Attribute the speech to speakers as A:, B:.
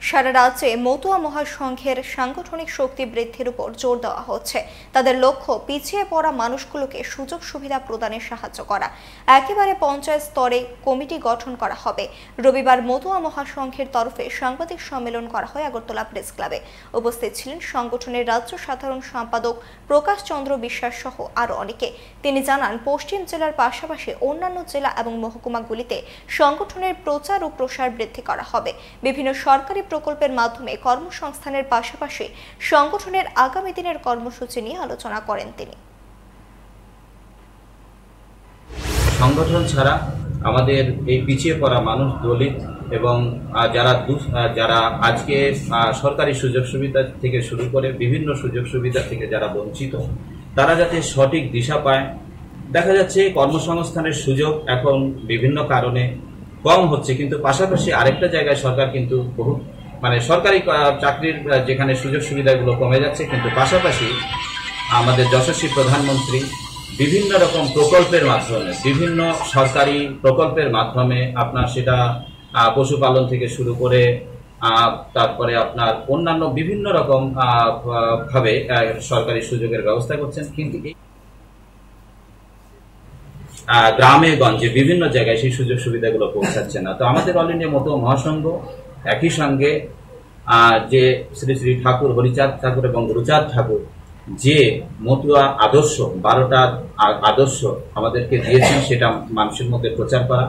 A: সারা রাজ্যে মতুয়া মহাসংঘের সাংগঠনিক শক্তি বৃদ্ধির উপর জোর দেওয়া হচ্ছে। তাদের লক্ষ্য পিছিয়ে পড়া মানুষগুলোকে সুযোগ সুবিধা প্রদানে সাহায্য করা। একেবারে পঞ্চায়েত স্তরে কমিটি গঠন করা হবে। রবিবার মতুয়া মহাসংঘের তরফে সাংবাদিক সম্মেলন করা হয় আগরতলা প্রেস ক্লাবে। উপস্থিত ছিলেন সংগঠনের রাজ্য সাধারণ সম্পাদক প্রকাশ চন্দ্র বিশ্বাস সহ আরো অনেকে। তিনি জানান, পশ্চিম জেলার পাশাপাশি অন্যান্য জেলা এবং মহকুমাগুলিতে সংগঠনের প্রচার ও প্রসার বৃদ্ধি করা হবে। বিভিন্ন সরকারি প্রকল্পের মাধ্যমে কর্মসংস্থানের পাশাপাশি সংগঠনের আগামী দিনের কর্মসূচি নিয়ে আলোচনা করেন তিনি।
B: সংগঠন ছাড়া আমাদের এই পিছিয়ে পড়া মানুষ, দলিত এবং যারা আজকে সরকারি সুযোগ সুবিধা থেকে শুরু করে বিভিন্ন সুযোগ সুবিধা থেকে যারা বঞ্চিত, তারা যাতে সঠিক দিশা পায়। দেখা যাচ্ছে কর্মসংস্থানের সুযোগ এখন বিভিন্ন কারণে কম হচ্ছে, কিন্তু পাশাপাশি আরেকটা জায়গায় সরকার কিন্তু বহু সরকারি চাকরির যেখানে সুযোগ সুবিধাগুলো কমে যাচ্ছে, কিন্তু পাশাপাশি আমাদের যশস্বী প্রধানমন্ত্রী বিভিন্ন রকম প্রকল্পের মাধ্যমে, বিভিন্ন সরকারি প্রকল্পের মাধ্যমে আপনার সেটা পশুপালন থেকে শুরু করে তারপরে আপনার অন্যান্য বিভিন্ন রকম ভাবে সরকারি সুযোগের ব্যবস্থা করছেন, কিন্তু গ্রামে গঞ্জে বিভিন্ন জায়গায় সেই সুযোগ সুবিধাগুলো পৌঁছাচ্ছে না। তো আমাদের অল ইন্ডিয়া মতুয়া মহাসংঘ একই সঙ্গে যে শ্রী শ্রী ঠাকুর হরিচাঁদ ঠাকুর এবং গুরুচাঁদ ঠাকুর যে মতুয়া আদর্শ 12টা আদর্শ আমাদেরকে দিয়েছেন, সেটা মানুষের মধ্যে প্রচার করা।